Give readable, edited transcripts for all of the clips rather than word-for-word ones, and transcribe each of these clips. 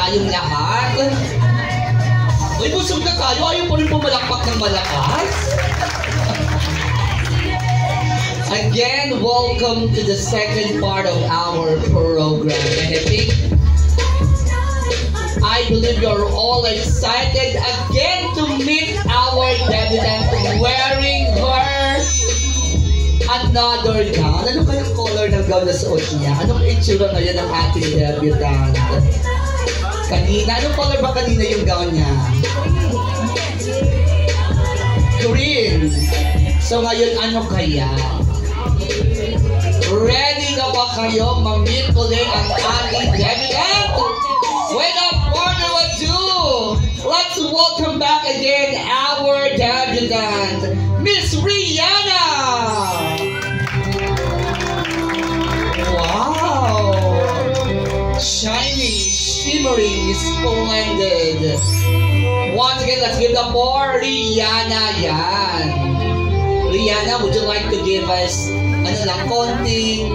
tayong lahat. Uy, busog na tayo. Ayaw po rin pumalakpak ng malakas. Again, welcome to the second part of our program. And I believe you're all excited again to meet our debutant wearing her another gown. Ano kayang color ng gown na suot niya? Anong itsura ngayon ng ating debutant? Kanina, anong color ba kanina yung gown niya? Green. So ngayon, ano kaya? Ready na ba kayo ma-meet ulit ang ating debutant? Without further ado, let's welcome back again our debutant, Miss Rihanna! Wow! Shining, shimmering, splendid. Once again, let's give the floor, Rihanna yan. Rihanna, would you like to give us konting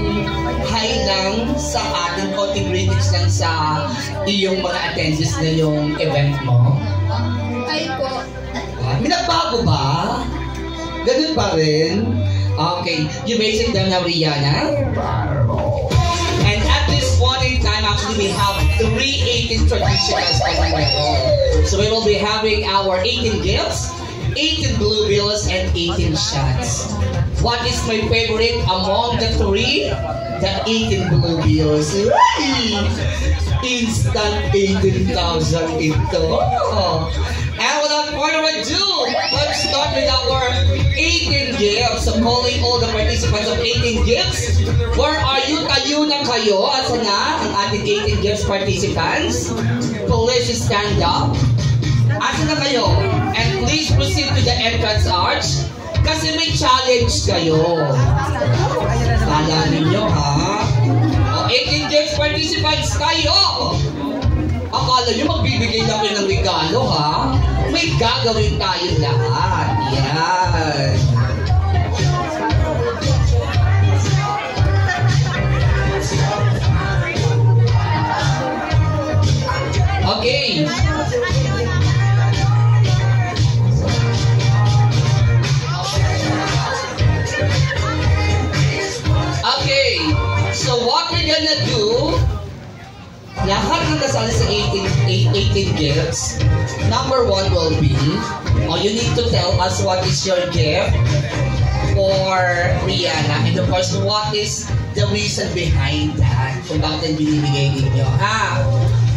hi lang sa ating konting greetings lang sa iyong mga attendees na yung event mo? Hi po. May nagbago ba? Ganun pa rin? Okay, you may sit down now, Rihanna. And at this point in time, actually we have 3 18 traditionals coming right on. So we will be having our 18 gifts, 18 blue bills, and 18 shots. What is my favorite among the 3? The 18 blue bills. Instant 18,000 ito. And without further ado, let's start with our 18 gifts. So calling all the participants of 18 gifts. Where are you? Tayo na kayo. Asa na ang ating 18 gifts participants? Please stand up. Asa na kayo? And please proceed to the entrance arch. Kasi may challenge kayo. Kala ninyo, ha? O, 18 gifts participants kayo! Akala nyo magbibigay na kayo ng regalo, ha? May gagawin tayong lahat. Yan. Okay. So what we're gonna do, lahat ng kasali sa 18 gifts, number 1 will be, you need to tell us what is your gift for Rihanna. And of course, what is the reason behind that? Kung bakit binibigay ninyo.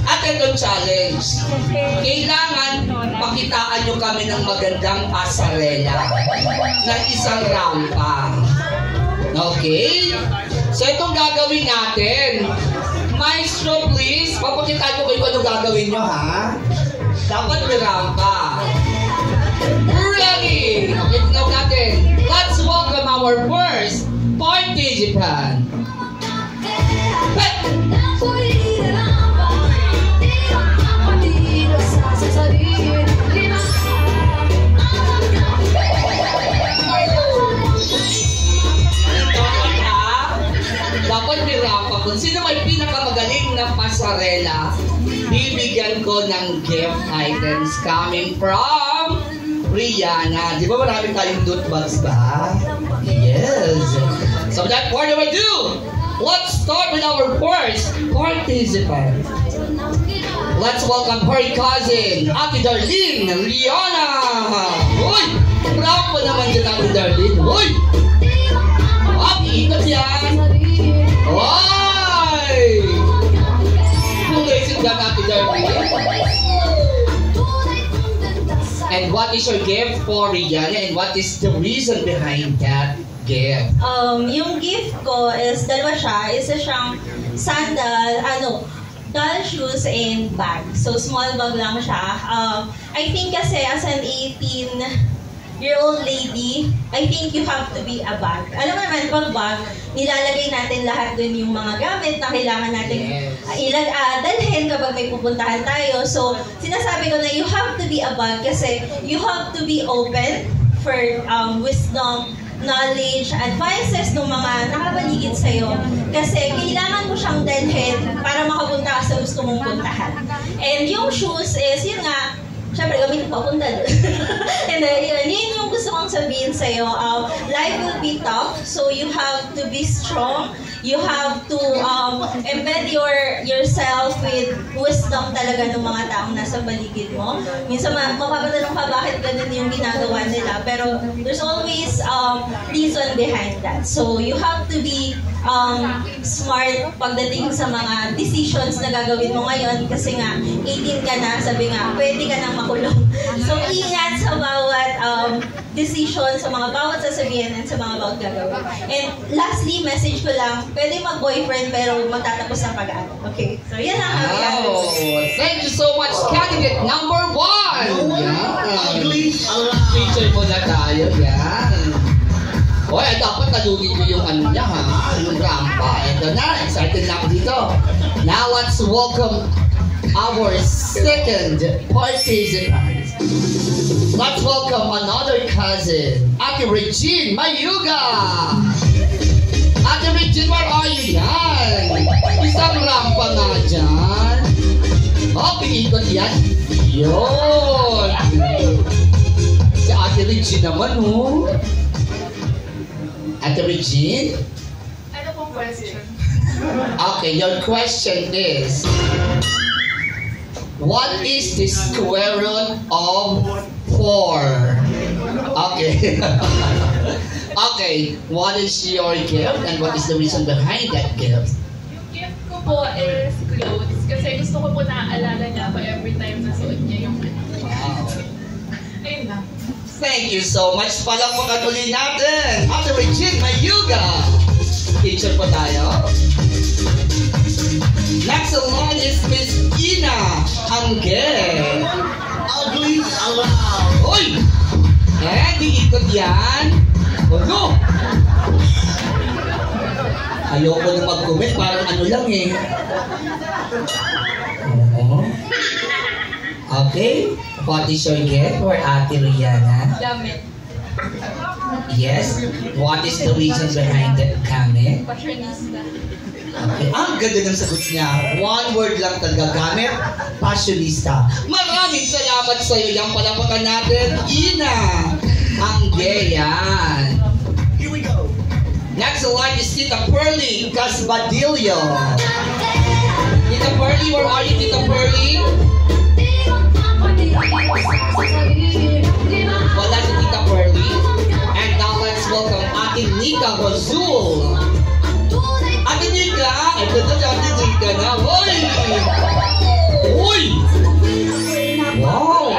At itong challenge, kailangan pakitaan nyo kami ng magandang pasarela na isang rampa. Okay? So itong gagawin natin. Maestro, please, papakitaan ko kayo kung ano gagawin nyo, ha? Dapat may rampa. Ready! Okay, tingnan natin. Let's welcome our first participant. Dapat may rampa. Kung sino may pinakamagaling na pasarela, bibigyan ko ng gift items coming from Rihanna. Di ba marami tayong loot bags ba? Yes. So without further ado, let's start with our first participant. Let's welcome her cousin, Ate Darlene Rihanna. Uy! Bravo naman dyan, Ate Darlene. Uy! Ikot yan. Why? Congratulations, Ate Darlene. And what is your gift for Rihanna and what is the reason behind that gift? Yung gift ko is dalawa siya. Isa siyang sandal, doll shoes and bag. So small bag lang siya. I think kasi as an 18-year-old lady, I think you have to be a bag. Alam mo naman, pag bag, nilalagay natin lahat dun yung mga gamit na kailangan natin dalhin kapag may pupuntahan tayo. So, sinasabi ko na you have to be a bag kasi you have to be open for wisdom, knowledge, advices ng mga nakapaligid sa'yo. Kasi kailangan mo siyang dalhin para makapunta ka sa gusto mong puntahan. And yung shoes is, yun nga, syempre, gamitin ko punta doon. And yun yung gusto kong sabihin sa'yo. Life will be tough, so you have to be strong. You have to embed yourself with wisdom talaga ng mga taong nasa paligid mo. Minsan mapapatanong ka bakit ganun yung ginagawa nila, pero there's always reason behind that. So you have to be smart pagdating sa mga decisions na gagawin mo ngayon kasi nga 18 ka na, sabi nga, pwede ka nang makulong. So ingat sa bawat decision, sa mga bawat sasabihin at sa mga bawat gagawin. And lastly, message ko lang, pwede mag-boyfriend pero magtatapos ng pag-aaral. Okay? So yan lang. Wow! Thank you so much, candidate number 1! Yan. Feature mo na tayo. Yan. Hoy, dapat talunin mo yung ano niya ha, yung rampa. Ito na, excited na ako dito. Now let's welcome our second participant. Let's welcome another cousin, Ate Regine Mayuga. Ate Regine, where are you? Yan. Isang rampa nga dyan. Oh, pinikot yan. Yun. Si Ate Regine naman, oh. Ate Regine? Ano pong question? Okay, your question is, what is the square root of 4? Okay. Okay, what is your gift and what is the reason behind that gift? Yung gift ko po is clothes kasi gusto ko po naaalala niya ako every time na suot niya yung Wow. ayun lang. Thank you so much. Palakpakan ulit natin. Ate Regine Mayuga. Picture po tayo. Next in line is Miss Ina Angge. Ugly allowed. Uy! Di ikot yan. Ano? Ayoko na mag-comment. Parang ano lang eh. Oo. Okay. What is your gift for Ate Rihanna? Damit. Yes. What is the reason behind that comment? Fashionista. Okay. Ang ganda ng sagot niya. One word lang talaga gamit. Fashionista. Maraming salamat sa iyo. Yang palapakan natin, Ina. Ang gayan. Here we go. Next in line is Tita Pearly Casbadillo. Tita Pearly, where are you, Tita Pearly? Wala si Tita Pearly. And now let's welcome Ate Nika Rozul. Ate Nika! Ito na si Ate Nika na. Uy! Uy! Wow!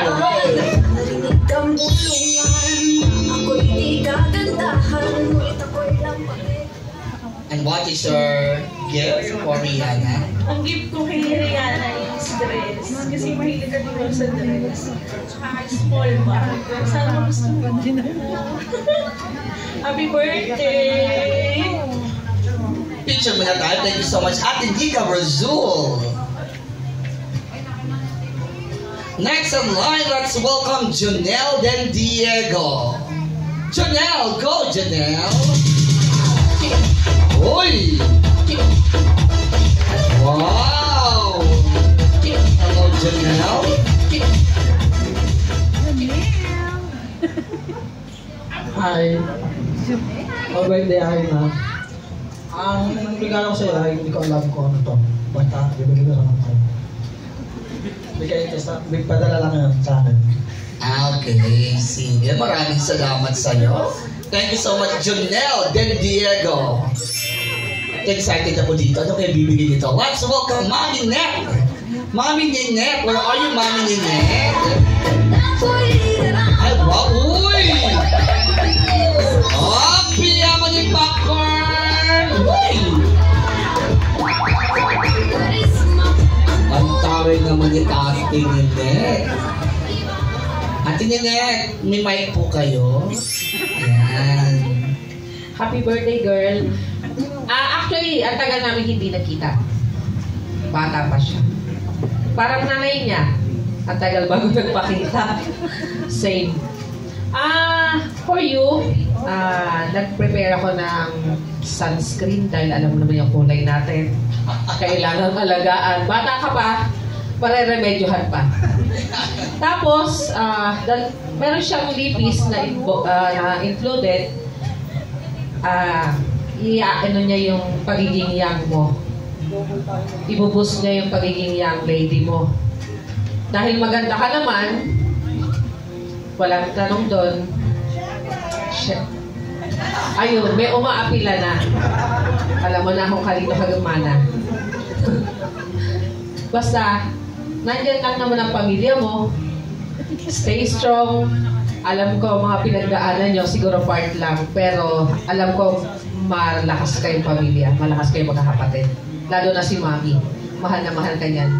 And what is your gift for Rihanna? Ang gift ko kay Rihanna is dress. Kasi mahilig ka din sa dress. Tsaka small bag. Sana gusto mo din ako. Happy birthday! Picture muna tayo. Thank you so much. Ate Nika Rozul. Next in line, let's welcome Janelle Del Diego. Janelle, go Janelle! Uy! Wow! Hello Janelle! Hi. Oh, birthday ay na. Ang regalo ko sa'yo ay hindi ko alam kung ano to. Basta, bibigyan ko sa mga sa'yo. Padala lang yun sa akin. Okay, sige. Maraming salamat sa'yo. Thank you so much, Janelle Del Diego. Excited ako dito. Ano kayo bibigyan dito? Let's welcome Mami Net. Mami Ninette. Where are you, Mami Ninette? Ay, wow. Uy! Oh, piya mo ni popcorn! Uy! Ang tawag naman ni Ate Ninette. Ate Ninette, may mic po kayo. Yan. Happy birthday, girl. Actually, ang tagal namin hindi nakita. Bata pa siya. Parang nanay niya. Ang tagal bago nagpakita. Same. For you, nag-prepare ako ng sunscreen dahil alam mo naman yung kulay natin. Kailangan alagaan. Bata ka pa, pare-remedyohan pa. Tapos, meron siyang lipis na included. Ano niya yung pagiging young mo. Ibubus niya yung pagiging young lady mo. Dahil maganda ka naman, walang tanong doon. Ayun, may umaapila na. Alam mo na kung kanino ka lumana. Basta, nandyan lang naman ang pamilya mo. Stay strong. Alam ko, mga pinagdaanan nyo, siguro part lang. Pero, alam ko, malakas kayong pamilya. Malakas kayong magkakapatid. Lalo na si Mami. Mahal na mahal ka niyan.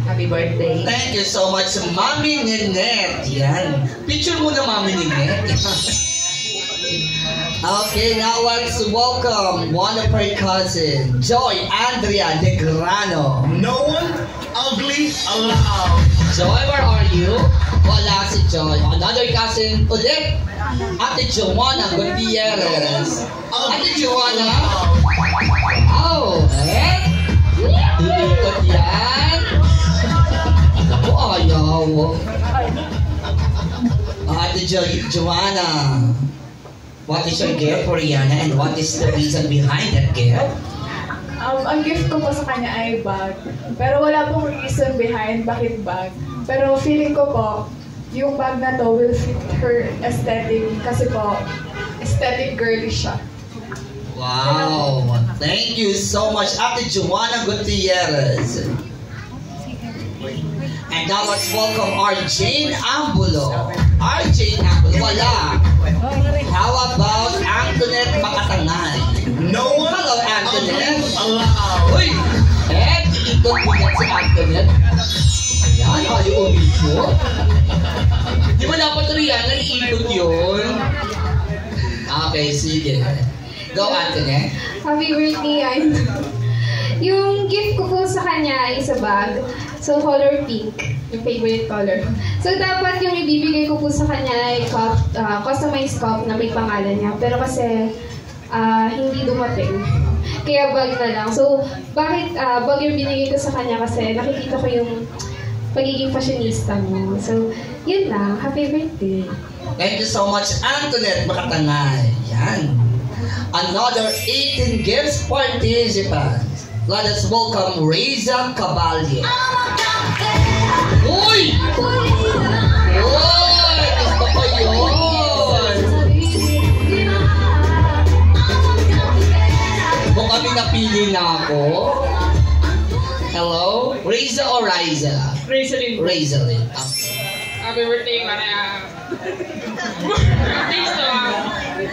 Happy birthday. Thank you so much, Mami Ninette. Yan. Picture mo na, Mami Ninette. Okay, now let's welcome one of her cousins, Joy Andrea De Grano. No one ugly allowed. Joy, where are you? Wala si Joy. Another cousin ulit. Ate Joanna Gutierrez. Ate Joanna. Oh, ikot yan. Ako ayaw. Ate Joanna. What is your gift for Rihanna and what is the reason behind that gift? Ang gift ko po sa kanya ay bag. Pero wala pong reason behind bakit bag. Pero feeling ko po, yung bag na to will fit her aesthetic kasi po, aesthetic girly siya. Wow! Thank you so much, Ate Joanna Gutierrez. And now let's welcome our Jane Ambulo. Our Jane Ambulo. Wala. How about Antoinette Makatangay? No one Hello, Antoinette. allowed. Uy! Iikot mo yan si Antoinette. Ayan, ayaw umikot. Di ba dapat Rihanna iikot yun? Okay, sige. Go, Antoinette. Happy birthday, Aino. Yung gift ko po sa kanya ay sa bag. So, color pink. Yung favorite color. So, dapat yung ibibigay ko po sa kanya ay customized cup na may pangalan niya. Pero kasi, hindi dumating. Kaya bag na lang. So, bakit bag yung binigay ko sa kanya? Kasi nakikita ko yung pagiging fashionista mo. So, yun lang. Happy birthday. Thank you so much, Antoinette Makatangay. Yan. Another 18 gifts participants. Let us welcome Reza Caballo. Uy! Uy! Gusto ko yun! Kung kami napili na ako. Hello? Reza or Riza? Razorine. Razorine. Happy birthday, Maria. Thanks to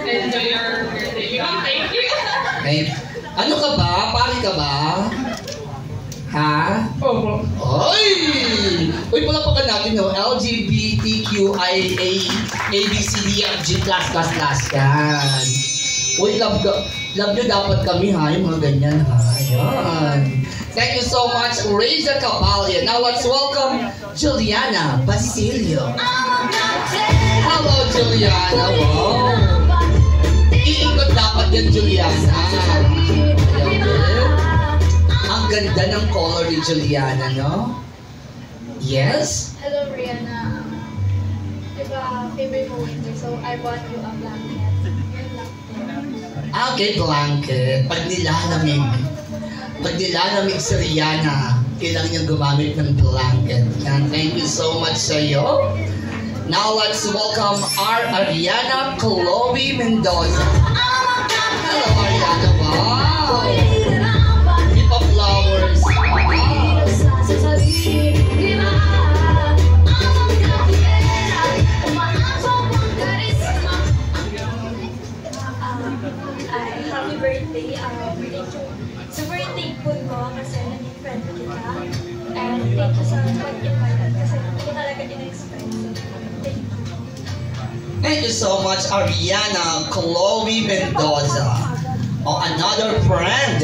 enjoy your birthday. Thank you. Okay. Ano ka ba? Pari ka ba? Ha? Opo. Oy! Uy, palapakan natin no? LGBTQIA ABCDFG class. Yan. Uy, love nyo dapat kami ha, yung mga ganyan ha. Yan. Thank you so much, Reza Caballo. Now let's welcome Juliana Basilio. Hello, Juliana. Wow. Iikot dapat yan, Juliana. Ang ganda ng color ni Juliana, no? Yes? Hello, Rihanna. Diba, favorite mo winter, so I bought you a blanket. Yun lang. Okay, blanket. Pag nilalamig si Rihanna, kailangan niyang gumamit ng blanket. And thank you so much sa iyo. Now let's welcome our Ariana Chloe Mendoza. Hello, Ariana. Wow! Keep up flowers. Happy birthday. Super thankful ko kasi naging friend ko kita. And thank you sa pag-invite kasi hindi ko talaga in-expect. Thank you. Thank you so much, Ariana Chloe Mendoza. Oh, another friend.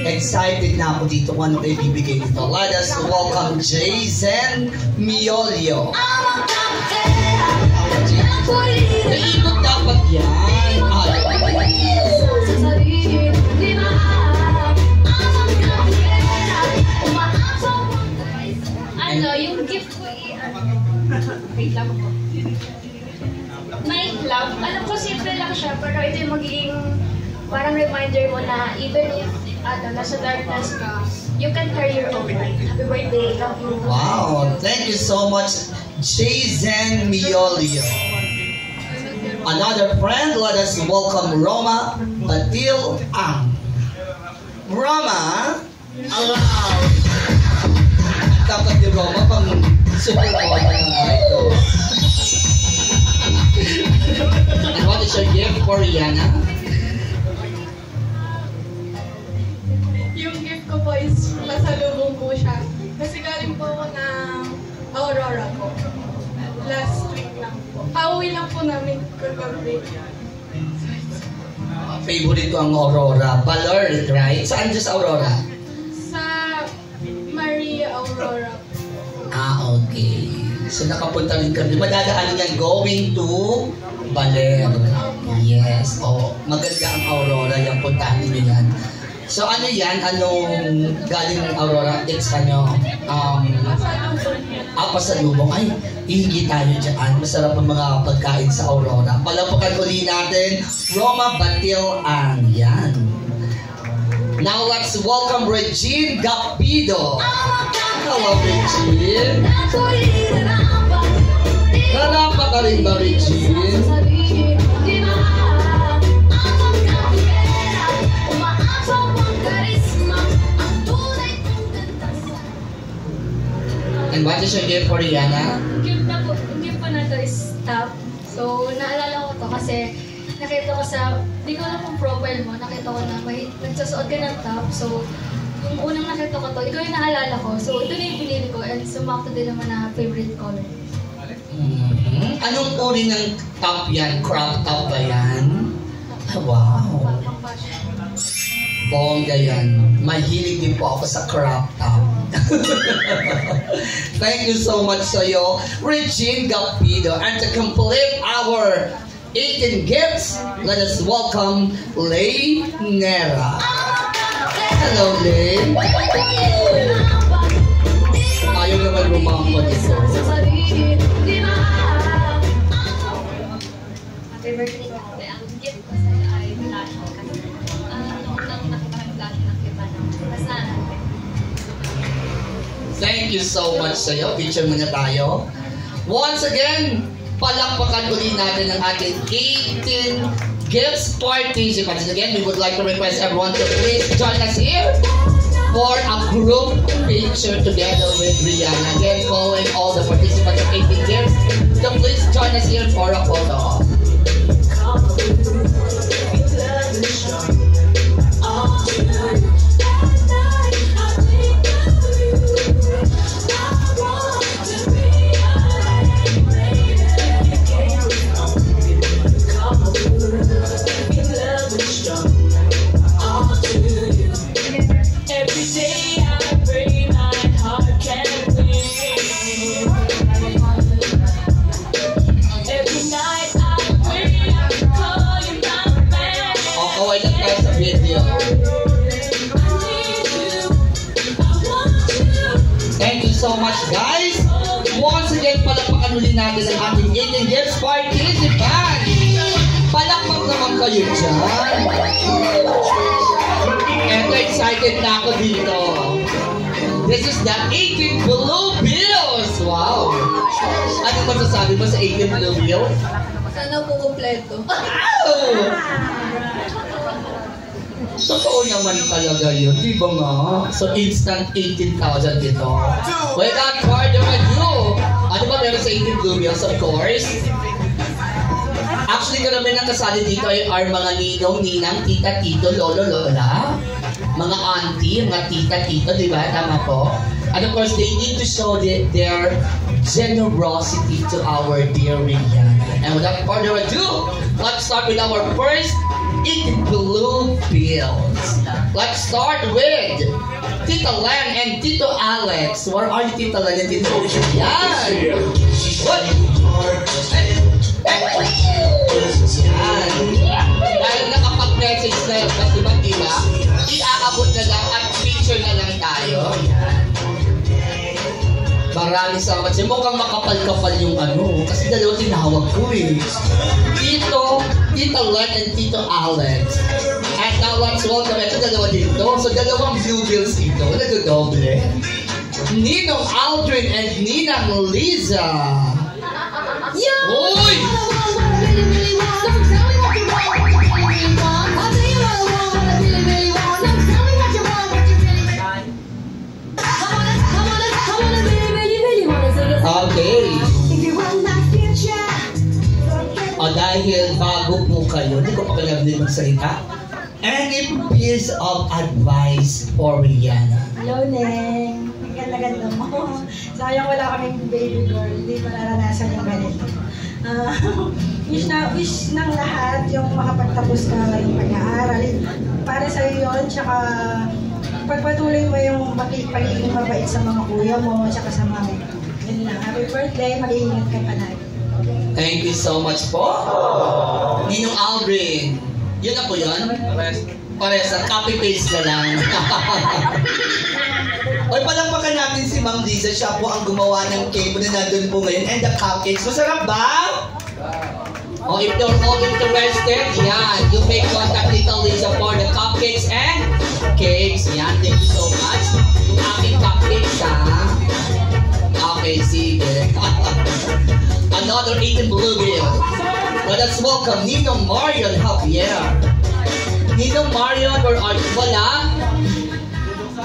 Excited na ako dito kung ano kayo bibigay dito. Let us welcome Jason Miolio. Jason. Naikot dapat yan. Ano, yung gift ko wait lang po. Night love. Alam ko simple lang siya, pero ito yung magiging parang reminder mo na even if nasa darkness ka, you can carry your own light. Happy birthday. Love you. Wow, thank you so much, Jason Miolio. Another friend, let us welcome Roma Batil Ang. Roma, Allowed. dapat ni Roma pang super boy ng ito. And what is your gift for Rihanna? Yung gift ko po is pasalubong po siya. Kasi galing po ako ng Aurora po. Last week lang po. Pauwi lang po namin kagabi. Favorite ko ang Aurora. Ballard, right? Saan dyan sa Aurora? Sa Maria Aurora. Okay. So nakapunta rin kami. Madadaan yan going to Baler. Yes. Maganda ang Aurora. Yung puntahan niyo yan. So ano yan? Anong galing ng Aurora? It's pasalubong. Ay, ihingi tayo dyan. Masarap ang mga pagkain sa Aurora. Palapakan uli natin, Roma Batil Ang. Yan. Now let's welcome Regine Gapido. Hello, Regine. Nanapa ka rin ba, Regine? And what is your gift for Rihanna? Yung gift po na to is top. So, naalala ko to kasi nakita ko sa, di ko alam kung profile mo, nakita ko na may nagsusuot ka ng top. So, yung unang nakita ko to, ikaw yung naalala ko. So, ito na yung pinili ko and sumakto din naman na favorite color. Anong uri ng top yan? Crop top ba yan? Wow. Pang fashion. Bongga yan. Mahilig din po ako sa crop top. Thank you so much sa'yo, Regine Gapido. And to complete our 18 gifts, let us welcome Lay Nera. Hello, Lay. Ayaw naman rumampa dito. Happy birthday ko. Ang gift ko sa'yo ay flash kasi nung nakita ko yung flash nakita na mas naanapin. Thank you so much sa'yo. Picture muna tayo. Once again, palakpakan ulit natin ang ating 18 gifts participants. Again, we would like to request everyone to please join us here for a group picture together with Rihanna. Again, following all the participants of 18 gifts, so please join us here for a photo. So much, guys. Once again, palakpakan ulit natin ang ating 18 gifts participants. Palakpak naman kayo dyan. Eto, excited na ako dito. This is the 18 Blue Bills. Wow. Ano masasabi mo sa 18 Blue Bills? Sana po kompleto. Totoo naman talaga yun, di ba nga? So, instant 18,000 ito. Without further ado, ano ba meron sa 18 Blue Bills? Of course. Actually, karamihan ng kasali dito ay mga ninong, ninang, tita, tito, lolo, lola. Mga auntie, mga tita, tito, di ba? Tama po. And of course, they need to show their generosity to our dear Rihanna. And without further ado, let's start with our first 18 Blue Bills. Let's start with Tita Len and Tito Alex. Where are you, Tita Len and Tito Alex? Yan! What? Yan. Dahil nakapag-message na yung kasubat, diba? Iaabot na lang at picture na lang tayo. Yan. Maraming salamat. Mukhang makapal-kapal yung ano. Kasi dalawa tinawag ko eh. Tito Len and Tito Alex. And now let's welcome ito dalawa dito. So dalawang blue bills ito. Nagdodoble. Ninong Aldrin and Ninang Liza. Uy! Okay. O dahil bago po kayo, hindi ko pa kailangan din magsalita. Any piece of advice for Rihanna? Hello, Neng. Ang ganda-ganda mo. Sayang wala kaming baby girl. Hindi pa naranasan yung ganito. Wish ng lahat yung makapagtapos ka ng pag-aaral. Para sa'yo yun, tsaka pagpatuloy mo yung pagiging mabait sa mga kuya mo, tsaka sa mami. Yun lang. Happy birthday. Mag-iingat ka palagi. Thank you so much po. Ninong Aldrin. Yun na po yun? Pares. Copy-paste na lang. Oy, palakpakan natin si Ma'am Liza. Siya po ang gumawa ng cake na nandun po ngayon. And the cupcakes. Masarap ba? Oh, if you're all interested, yan. You may contact Tita Liza for the cupcakes and cakes. Yan. Thank you so much. Yung aking cupcakes, ha? Okay, sige. Another 18 blue bill. Let us welcome Ninong Marion Javier. Ninong Marion, where are you? Wala.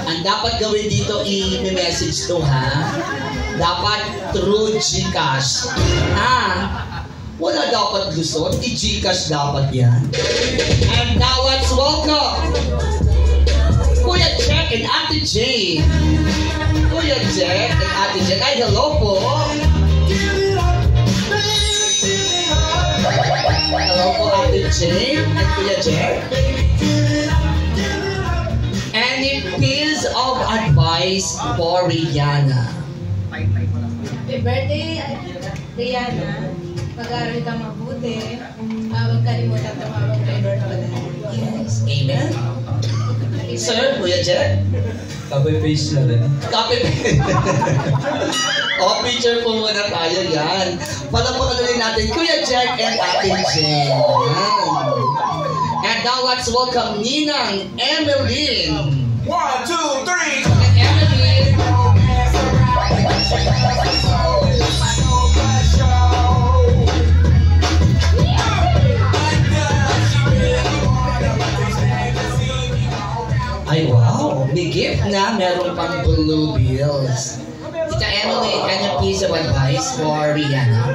Ang dapat gawin dito, i-message to, ha? Dapat through Gcash. Wala dapat Luzon. I-Gcash dapat yan. And now let's welcome Kuya Jack and Ate Jane. Kuya Jack and Ate Jane. Ay, hello po. Hello po, Ate Jane and Kuya Jack. Any piece of advice for Rihanna? Happy birthday, Rihanna. Mag-aaral ka mabuti. Huwag kalimutan tumawag kay Lord Padre. Yes, amen. Sir, Kuya Jack? Copy-paste na rin. Copy-paste. Picture po muna tayo yan. Palapakan rin natin Kuya Jack and Ate Jane. And now let's welcome Ninang Emeline. 1, 2, 3. Emeline. Ay, wow. May gift na. Meron pang blue bills. Tita Emily, can you piece of advice for Rihanna?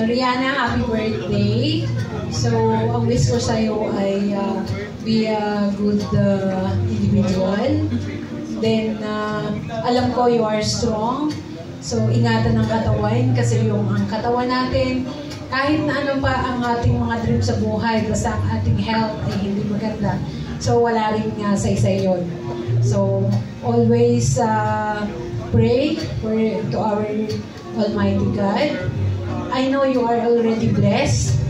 Rihanna, happy birthday. So, ang wish ko sa'yo ay be a good individual. Then, alam ko you are strong. So, ingatan ang katawan kasi ang katawan natin, kahit na ano pa ang ating mga dreams sa buhay, basta ang ating health ay hindi maganda. So, wala rin sa isa yun. So, always pray to our Almighty God. I know you are already blessed.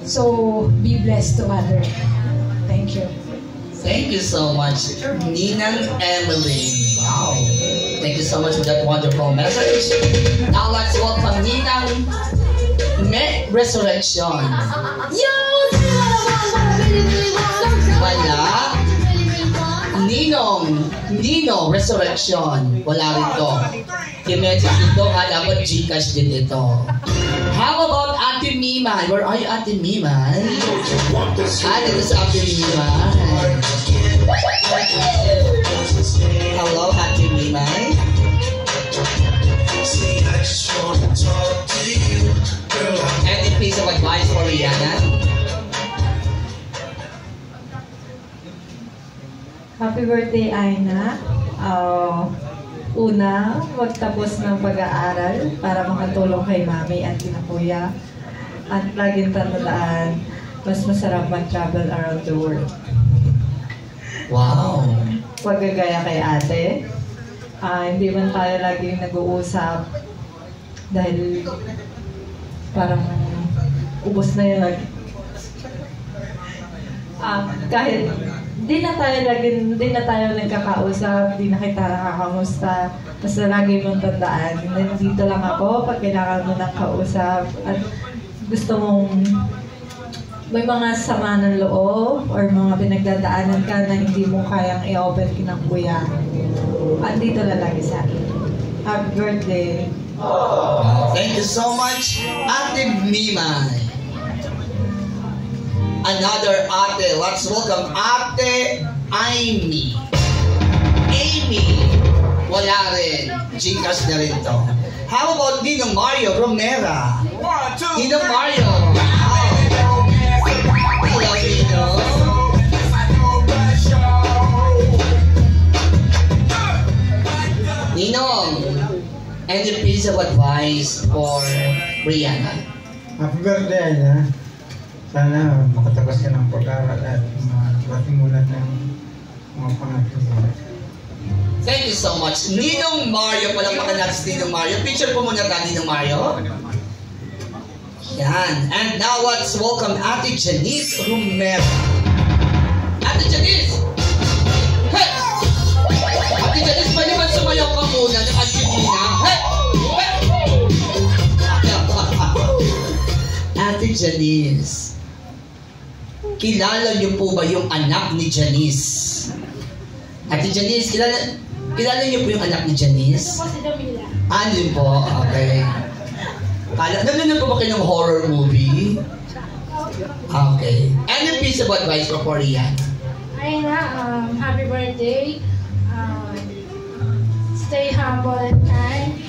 So, be blessed to others. Thank you. Thank you so much, Ninang Emily. Wow. Thank you so much for that wonderful message. Now let's welcome Ninang Resurrection. Wala. Nino Resurrection. Wala rito. I-message dito ha, dapat Gcash din ito. How about Ate Mimay? Where are you, Ate Mimay? Dito sa Ate Mimay. Hello, Ate Mimay. Any piece of advice for Rihanna? Happy birthday, Aina. Una, magtapos ng pag-aaral para makatulong kay Mami at kina Kuya. At laging tandaan, mas masarap mag-travel around the world. Wow. Pagkagaya kay ate, hindi man tayo laging nag-uusap dahil parang ubos na yun. Kahit di na tayo nagkakausap, di na kita nakakamusta, basta lagi mong tandaan, nandito lang ako pag kailangan mo ng kausap at gusto mong may mga sama ng loob or mga pinagdadaanan ka na hindi mo kayang i-open kinang kuya. Andito lang lagi sa akin. Happy birthday! Thank you so much, Ate Mimay. Another ate. Let's welcome Ate Amy. Amy. Wala rin. Gcash na rin to. How about Ninong Mario Romera? Ninong Mario. Wow. Hello, Ninong. Ninong, any piece of advice for Rihanna? Happy birthday, Aya. Sana makatapos ka ng pag-aaral at marating mo lang ng mga pangatlo. Thank you so much. Ninong Mario, palakpakan natin si Ninong Mario. Picture po muna tayo, Ninong Mario. Yan. And now let's welcome Ate Janice Romero. Ate Janice! Hey! Ate Janice, pwede ba sumayaw ka muna ng Argentina? Hey! Ate Janice, kilala niyo po ba yung anak ni Janice? Ate Janice, kilala niyo po yung anak ni Janice? Ito po si Damila. Ano yun po? Okay. Nanonood po ba kayo ng horror movie? Okay. Any piece of advice for Rihanna? Ayun na, happy birthday. Stay humble and kind.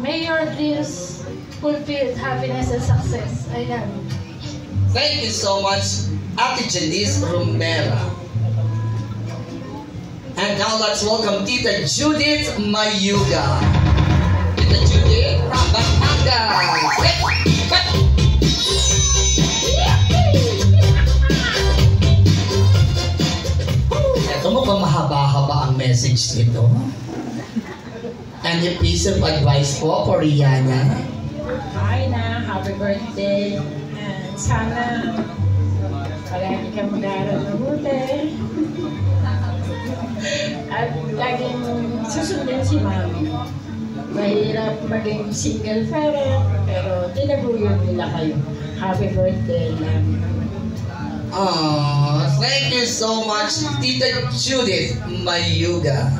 May your dreams fulfilled, happiness and success. I love you. Thank you so much, Ate Janice Romero. And now let's welcome Tita Judith Mayuga. Tita Judith from Batangas. Ito mukhang mahaba-haba ang message nito. And a piece of advice po for Rihanna. Hi na, happy birthday. And sana palagi ka mag-aaral mabuti. At laging susundin si Mami. Mahirap maging single parent, pero tinaguyod nila kayo. Happy birthday lang. Oh, thank you so much, Tita Judith Mayuga.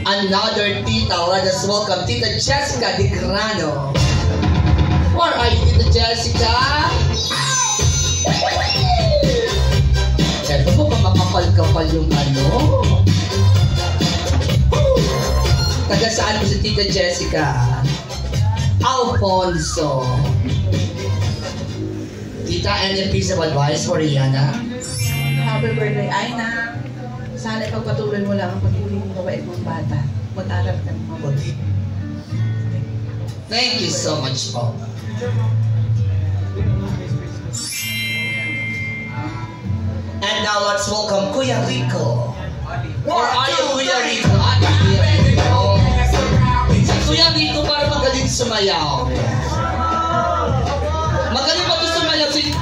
Another tita, let us welcome Tita Jessica Di Grano. Where are you, Tita Jessica? Ito po ba makapal-kapal yung ano? Taga saan po si Tita Jessica? Alfonso. Tita, any piece of advice for Rihanna? Happy birthday, Aina. Sana ipagpatuloy mo lang ang pag-uling mo mabait mong bata. Mag-aral ka ng mabuti. Thank you so much po. And now let's welcome Kuya Rico. Or are you Kuya Rico? Kuya Rico. Si Kuya Rico para magaling sumayaw. Magaling ba ito sumayaw? Sige,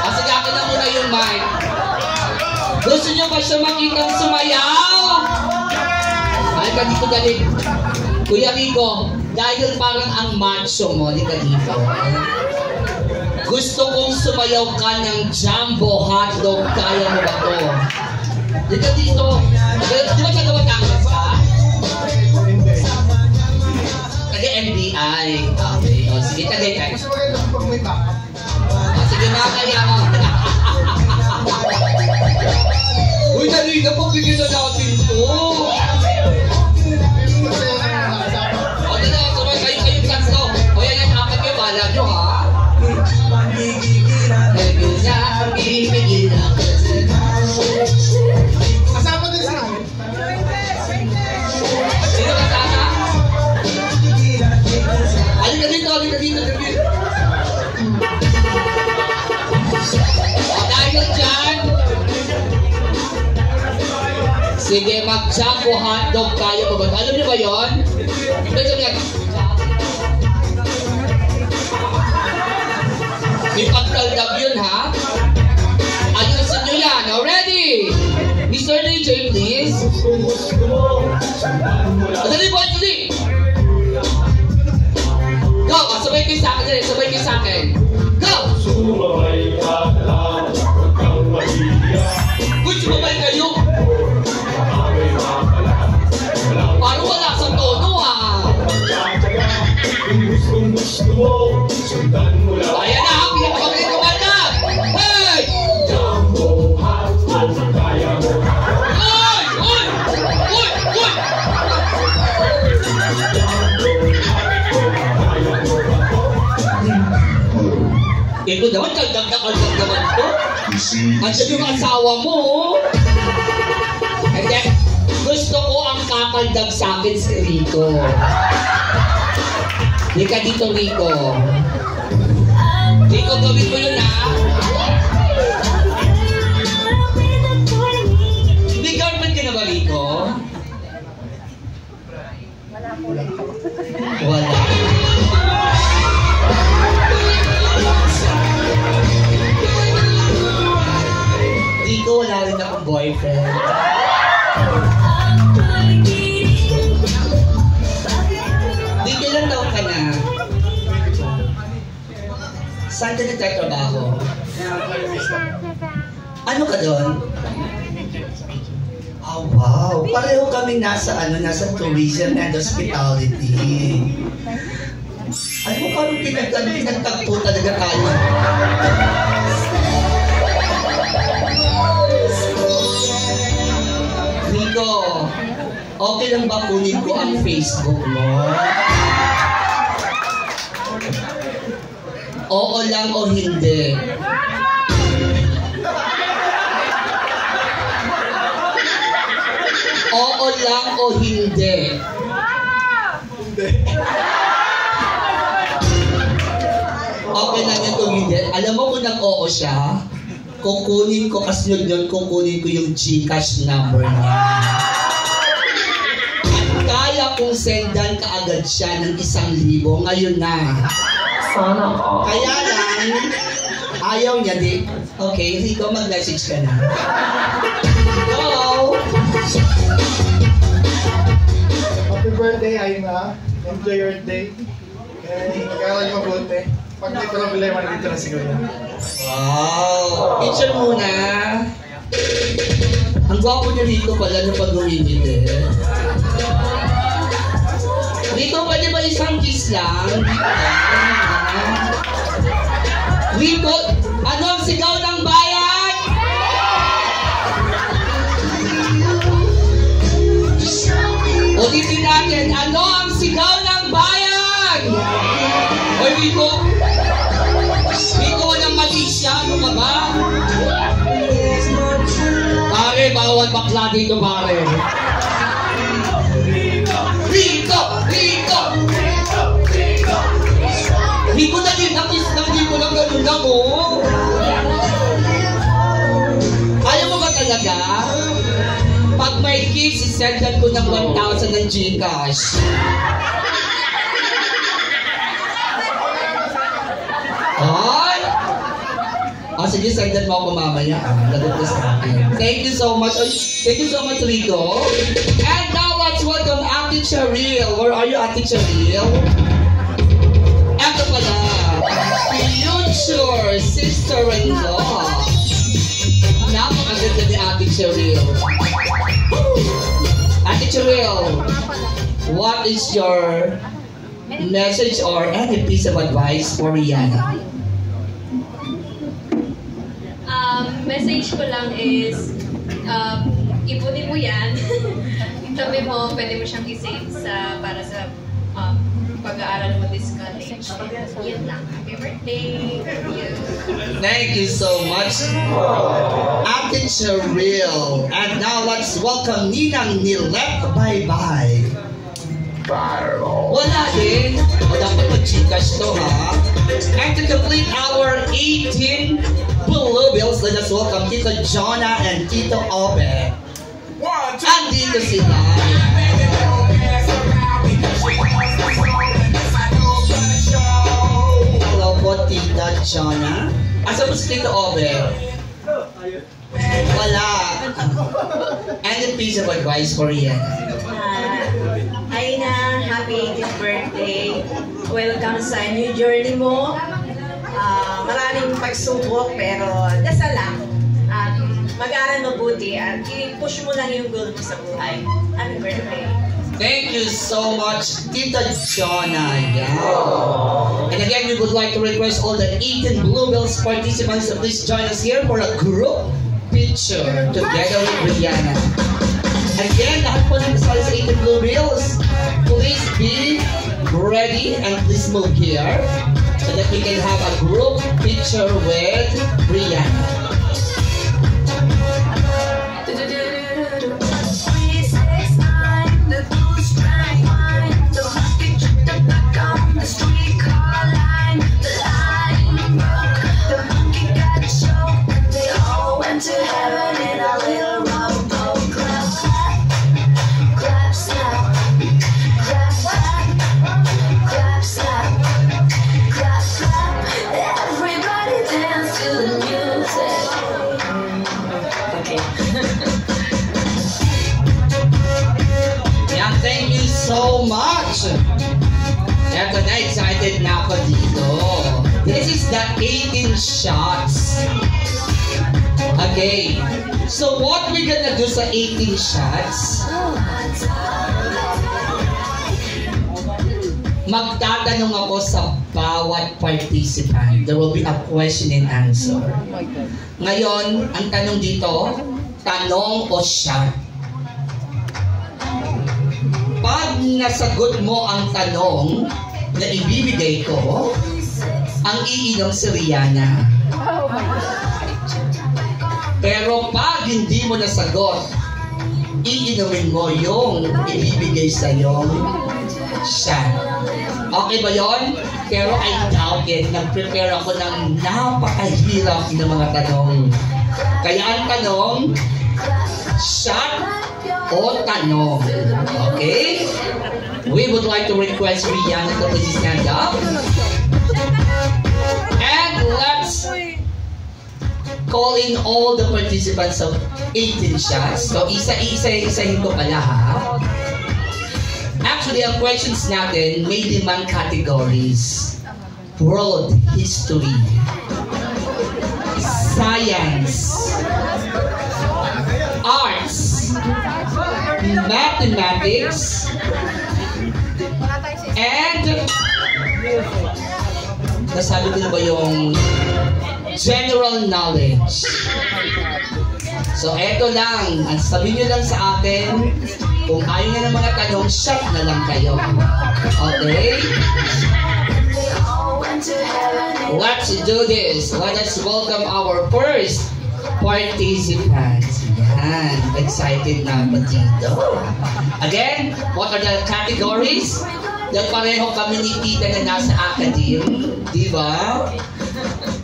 akin na muna yung mic. Gusto niyo ba siya makitang sumayaw? Ay, ka dito galing. Kuya Rico, dahil parang ang macho mo, di ka dito. Gusto kong sumayaw ka ng jumbo hotdog. Kaya mo ba to? Di ka dito. Di ba taga Batangas ka? Taga MDI. Okay. O, sige, tagay. O, sige, makakaya mo. Uy, dali na, pagbigyan na natin to. O, dali na, sabay kayong tatlo. O, yan yung apat yung bala nyo, ha? Kasama din sa akin. Sino kasama? Halika dito, halika dito. O, dahil dyan, sige, mag-jumbo hotdog tayo. Alam niyo ba yun? Ipagkaldag yun, ha? Ayusin nyo yan. Now, ready? Mr. DJ, please. Dali, boy, dali. Go! Sabay kayo sa akin. Sabay kayo sa akin. Go! Uy, sumabay kayo. Parang wala sa tono, ha? Ayan na, pinapakabili ko ba na? Hey! Uy! Uy! Uy! Uy! Ito naman, kaldag naman ito. Andiyan yung asawa mo. And then, gusto ko ang kakaldag sa akin si Rico. Di ka dito, Rico. Rico, gawin mo yun, ha? May girlfriend ka na ba, Rico? Wala. Rico, wala rin akong boyfriend. Rico, ilang taon ka na? Saan ka nagtatrabaho? Ano ka doon? Oh, wow. Pareho kami nasa tourism and hospitality. Ano kami pinagtagpo talaga tayo? Rico, okay lang ba kunin ko ang Facebook mo? Oo lang o hindi? Oo lang o hindi? Okay lang yan kung hindi. Alam mo kung nag-oo siya, kukunin ko kasunod yun, kukunin ko yung GCash number niya. At kaya kong sendan kaagad siya ng 1,000 ngayon na. Sana all. Kaya lang, ayaw niya di. Okay, Rico, mag-message ka na. Go! Happy birthday, Aina. Enjoy your day. And mag-aaral niyo mabuti. Pag may problema, nandito na siguro. Wow! Picture muna. Ang gwapo ni Rico pala na pag-uwingit eh. Rico, pwede ba isang kiss lang? Rico, ano ang sigaw ng bayan? Ulitin natin, ano ang sigaw ng bayan? Hoy, Rico! Rico, walang mali siya. Ano ka ba? Pare, bawal bakla dito, pare. Rico! Rico! Rico, nakis lang Rico lang ganun lang, oh. Ayaw mo ba talaga? Pag may kiss, isendan ko ng 1,000 ng GCash. Ay! Sige, sendan mo ako mamaya. Lagot na sa akin. Thank you so much. Thank you so much, Rico. And now, let's welcome Ate Cheryl. Where are you, Ate Cheryl? Eto pala, future sister-in-law. Napakaganda ni Ate Cheryl. Ate Cheryl, what is your message or any piece of advice for Rihanna? Message ko lang is, ipunin mo yan. Itabi mo, pwede mo siyang i-save para sa pag-aaral mo this college. Yan lang. Happy birthday! Thank you so much, Ate Cheryl. And now let's welcome Ninang Nilet. Bye-bye. Wala din. Wala pa mag-Gcash to, ha? And to complete our 18 Blue Bills, let us welcome Tito Jonah and Tito Obe. Andito sila. Hello po, Tita Jonah. Asa po si Tito Over? Wala. Any piece of advice for Rian? Aina, happy 18th birthday. Welcome sa new journey mo. Maraming pagsubok pero dasal lang. At mag-aral mabuti at i-push mo lang yung goal mo sa buhay. Happy birthday. Thank you so much, Tita Jonna. Yeah. And again, we would like to request all the 18 Bluebells participants to please join us here for a group picture together with Rihanna. Again, lahat po ng kasali sa 18 Bluebells, please be ready and please move here so that we can have a group picture with Rihanna. To heaven in a little rowboat. Clap, clap, clap, snap. Clap, clap, clap, snap. Clap, clap. Everybody dance to the music. Okay. Yeah, thank you so much. Eto na, excited na ako dito. This is the 18 shots. Okay, so what we gonna do sa 18 shots? Magtatanong ako sa bawat participant. There will be a question and answer. Ngayon, ang tanong dito, tanong o shot? Pag nasagot mo ang tanong na ibibigay ko, ang iinom si Rihanna. Pero pag hindi mo nasagot, iinumin mo yung ibibigay sa'yo shot. Okay ba yon? Pero I doubt it. Nag-prepare ako ng napakahirap na mga tanong. Kaya ang tanong, shot o tanong. Okay? We would like to request Rihanna to please stand up. And let's call in all the participants of 18 shots. So, isa-isahin ko pala ha. Actually, ang questions natin may 5 categories. World history, science, arts, mathematics, and nasabi ko na ba yung general knowledge. So, eto lang. Ang sabihin nyo lang sa akin, kung ayaw nyo ng mga tanong, shot na lang kayo. Okay? Let's do this. Let us welcome our first participant. Yan. Excited na ba dito? Again, what are the categories? Dahil pareho kami ni Tita na nasa academe. Diba?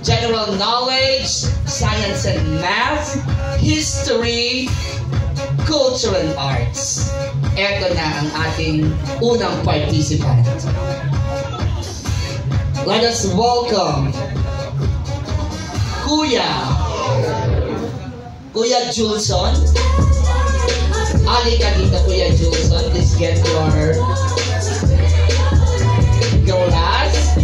General knowledge, science and math, history, culture and arts. Ito na ang ating unang participant. Let us welcome Kuya Julson. Ali ka dito, Kuya Julson. Please get your glass.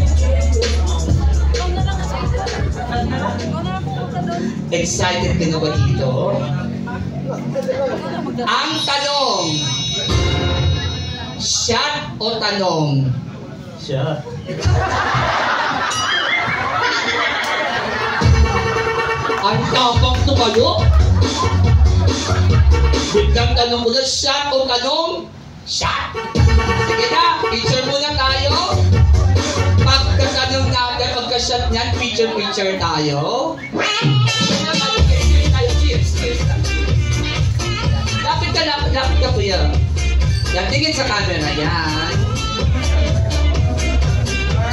Excited ka na ba dito? Ang tanong, shot o tanong? Shot. Ang tapang tumayo? Biglang tanong mo na, shot o tanong? Shot. Sige na, picture muna tayo. Pagkatanong natin, pagka-shot niyan, picture tayo. Lapit ka kuya. Yan, tingin sa camera, yan.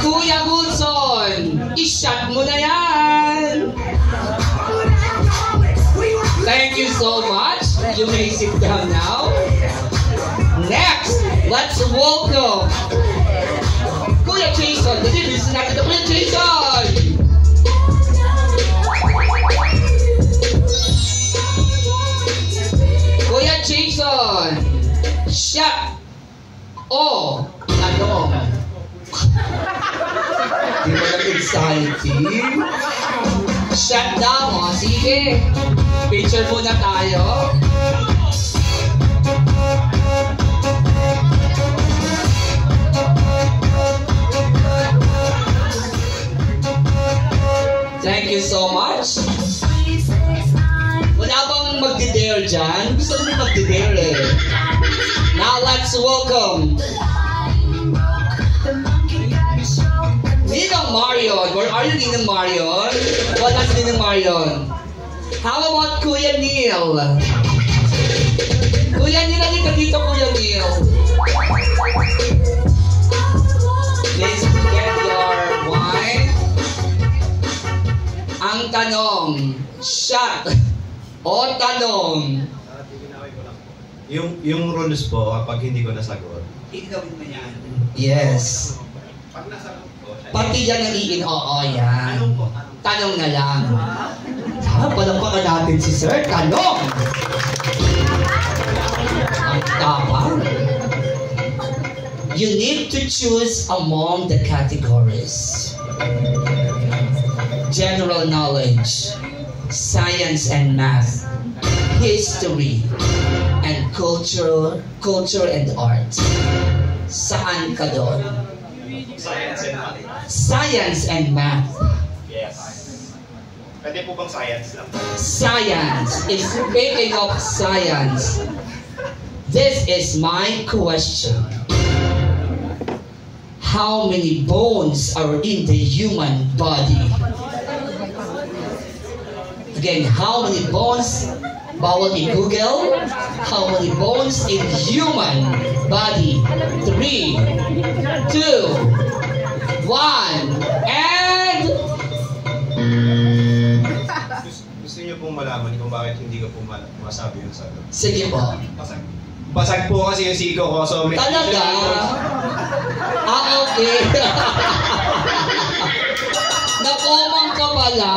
Kuya Wilson, i-shot mo na yan. Thank you so much. You may sit down now. Next, let's welcome Kuya Jason. Dali, listen natin na Kuya Jason. Siya o tanong. Di ba nag-exciting? Shut down, o. Sige. Picture muna tayo. Thank you so much. Wala bang magdi-dare dyan? Gusto namin magdi-dare eh. Now let's welcome Ninong Marion. Where are you, Ninong Marion? Wala si Ninong Marion. How about Kuya Neil? Kuya Neil, halika dito, Kuya Neil. Please get your wine. Ang tanong, shot o tanong? Yung rules po, kapag hindi ko nasagot, Igawin mo yan. Yes. Pati yan ang iin, oo, yan. Tanong na lang. Palampakan natin si Sir. Tanong! Ang tama. You need to choose among the categories. General knowledge, science and math, history, and culture and art. Saan ka doon? science and math. Science and math. Yes. Pwede po bang science lang? Science. Speaking of science, this is my question. How many bones are in the human body? Again, how many bones? Bawal in Google. How many bones in human body? 3, 2, 1, and... Gusto niyo pong malaman kung bakit hindi ko po masabi yung sagot? Sige po. Basag po kasi yung siko ko, so... Talaga? Okay. Nakomang ka pala.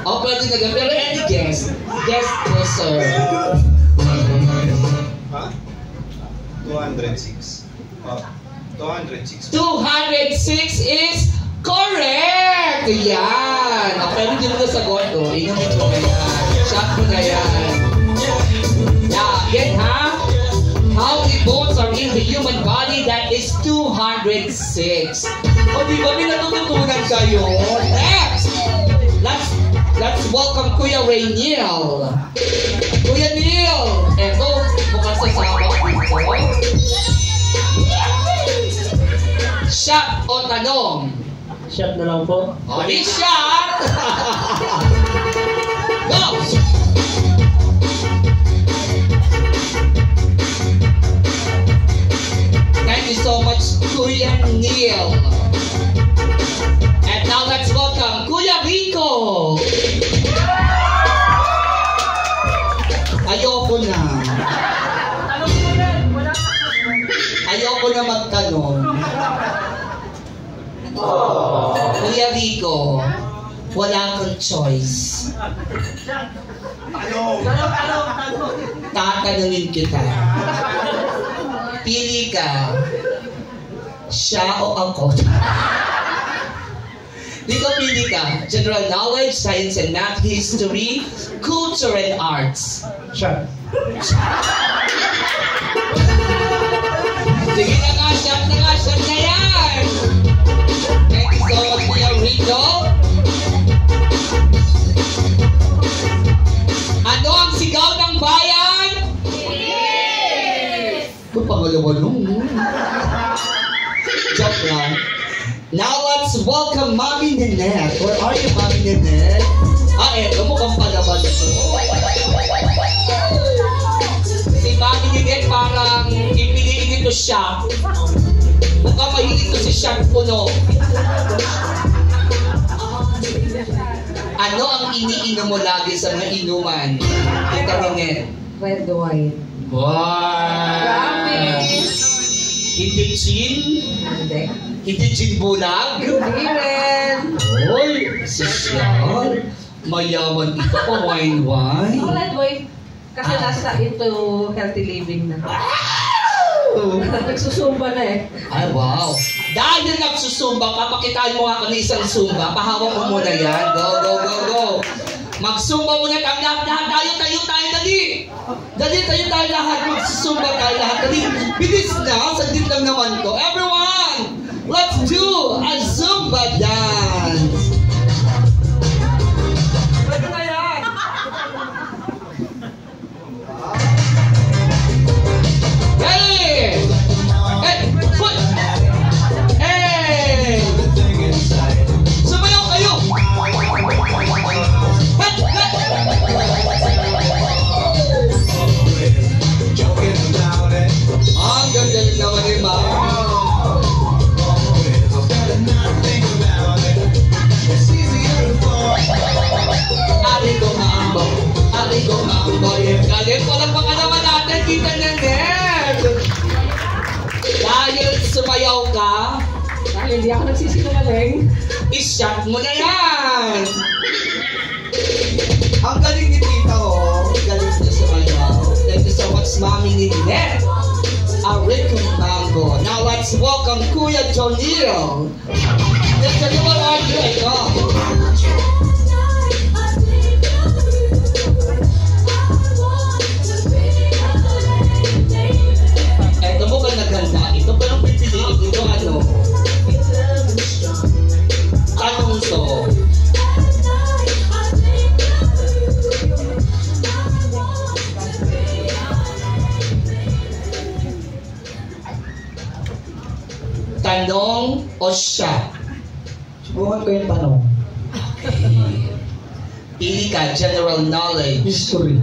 O, pwede na gan. Pero any guess? Guess po, sir. Ha? 206. 206. 206 is correct! Yan! O, pwede din mo sagot, o. Inumin mo na yan. Shot mo na yan. Yeah, again, ha? How many bones are in the human body? That is 206. O, di ba may natututunan kayo? Next! Let's welcome Kuya Rainiel. Kuya Neil! Eto, mukhang sasama ko dito. Shot o tanong? Shot na lang po. O, di shot! Go! Thank you so much, Kuya Neil. And now let's welcome Kuya Rico. Ayoko na. Ayoko na magtanong. Kuya Rico, wala kang choice. Tatanungin kita. Pili ka. Siya o ako? Dito pili ka. General knowledge, science and math, history, culture and arts. Siya. Sige na nga, shot na nga, shot na yan! Thank you so much, Kuya Rico. Ano ang sigaw ng bayan? Yes! Ba't pangalawa-nung? Joke lang. Now let's welcome Mami Ninette. Where are you, Mami Ninette? Eto, mukhang palaban ito. Si Mami Ninette parang ipiliin ito siya. Mukhang mahilig ito si Siyang Puno. Ano ang iniinom mo lagi sa mga inuman? Ito Ninette. Red wine. Wow! Hindi gin? Hindi. Hindi gin bulag? Hindi rin. Oy, sosyal. Mayaman ito pa, wine. Red wine. Kasi nasa into healthy living na. Nagsusumba na eh. Ay, wow. Dahil nagsusumba ka, pakitaan mo nga kami isang sumba. Pahawak mo muna yan. Go, go, go, go. Magsumba muna ang lahat. Tayo, dali. Dali, tayo lahat. Magsusumba tayo lahat. Dali, bilis na. Sandit lang naman to. Everyone, let's do a Zumba dance. Pwede na yan. Ready? Hey, foot. Hey. Sumayaw kayo. Ang ganda naman ni Ma. Arigo mambo. Galit ko lang baka naman natin kita Nenet. Dahil sumayaw ka, Dahil hindi ako nagsisinungaling, i-shot mo na yan. Ang galing ni Tita, oh. Galing na sumayaw. Thank you so much, Mami Nenet. Arigo mambo. Now let's welcome Kuya Jonil. Let's tell you what I do. Ito mo ba naganda? Ito ba yung pipiliin? Ito ano? Anong to? Tanong o siya? Subukan ko yung tanong. Pili ka, general knowledge. History.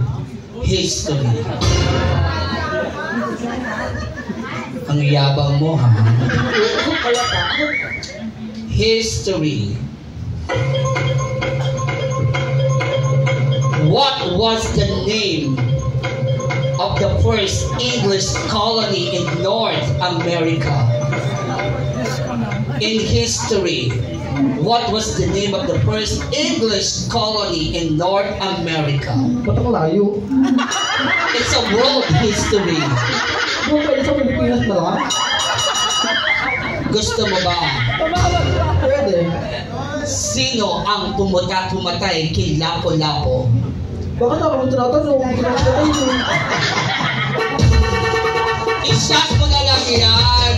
Ang yabang mo, ha? History. What was the name of the first English colony in North America? In history, what was the name of the first English colony in North America? Ba't ang layo? It's a world history. Doon pwede sa Pilipinas na lang? Gusto mo ba? Pwede. Sino ang pumatay kay Lapu-Lapu? Bakit ako mo tinatanong? I-shot mo na lang yan.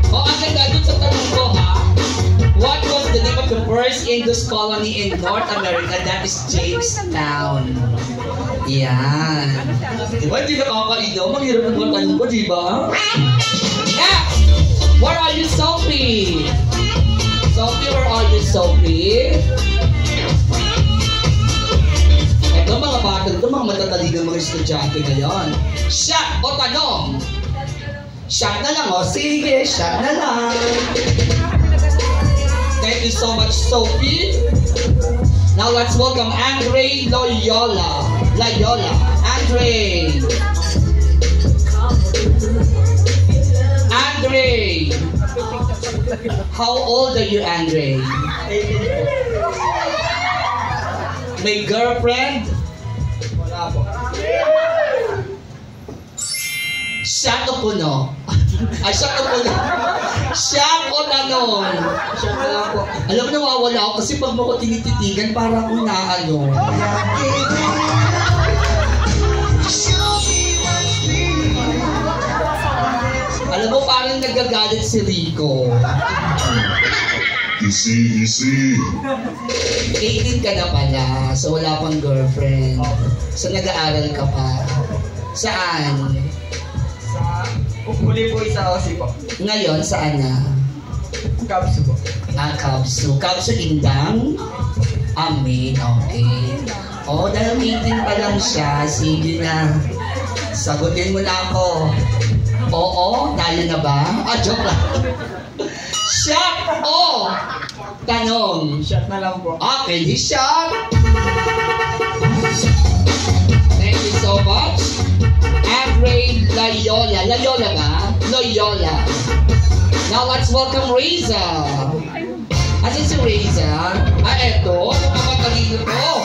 O, ang ganda dun sa tanong ko, ha? What was the name of the first English colony in North America? That is Jamestown. Yan. Diba, hindi nakakaidaw. Maghirap ng mga tanong ko, diba? Next! Where are you, Sophie? Sophie, where are you, Sophie? Ito, mga bata, ito, mga matataligang mga estudyante ngayon. Shot o tanong? Shot na lang, o. Sige, shot na lang. Thank you so much, Sophie. Now let's welcome Andre Loyola. Andre. How old are you, Andre? May girlfriend? Wala po. Shot o puno? Ay, shot o puno? Shot o tanong? Shot na lang po. Alam mo, nawawala ako kasi pag mo ko tinititigan, parang akong naano. Alam mo, parang nagagalit si Rico. Easy. 18 ka na pala, so wala pang girlfriend. So nag-aaral ka pa. Saan? Huli po isa Aussie po. Ngayon, saan na? Kabsu po. Kabsu. Kabsu Indang? Amin, okay. Oh, dahil 18 pa lang siya, sige na. Sagutin mo na ako. Oo, tayo na ba? Joke lang. Shot o tanong? Shot na lang po. Okay, di shot. Thank you so much. Andre Loyola. Loyola ba? Loyola. Now let's welcome Reza. Asan si Reza? Eto. Ano ka matalino to?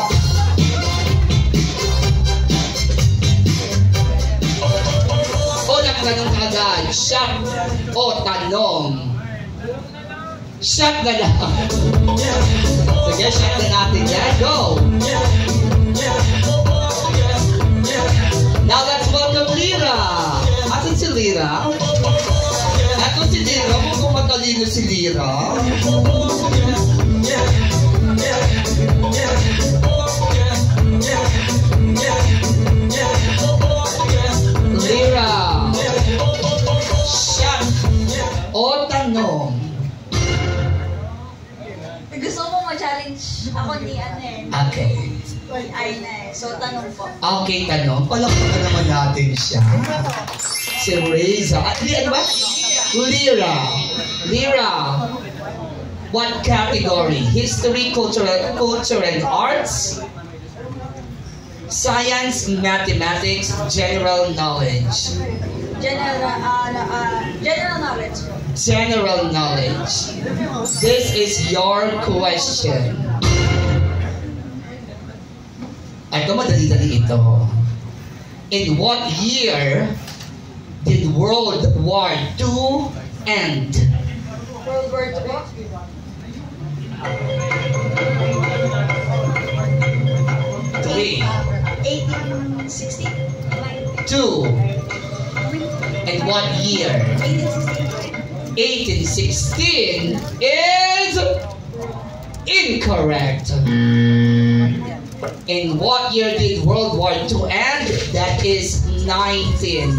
agad. Shot o tanong? Shot na lang. Sige, shot na natin yan. Go! Now let's welcome Lira. Asan si Lira? Ato si Lira. Mukhang matalino si Lira. Lira. Shot o tanong? Gusto mo ma-challenge ako ni Anel. Okay. Well, ay na eh. So, tanong po. Okay, tanong. Palakpakan naman natin siya. Si Reza. Ano ba? Lira. Lira. What category? History, culture and arts? Science, mathematics, general knowledge. General knowledge po. General knowledge. This is your question. Ito, madali-dali ito. In what year did World War II end? World War II po. 3, 1860. 2, and what year? 1816 is incorrect. In what year did World War II end? That is 1945.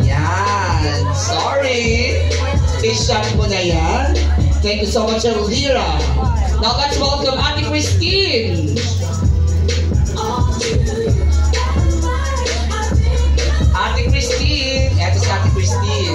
Yan. Sorry. I-shot mo na yan. Thank you so much, Lira. Now let's welcome Ate Christine. Ate Christine. Eto si Ate Christine.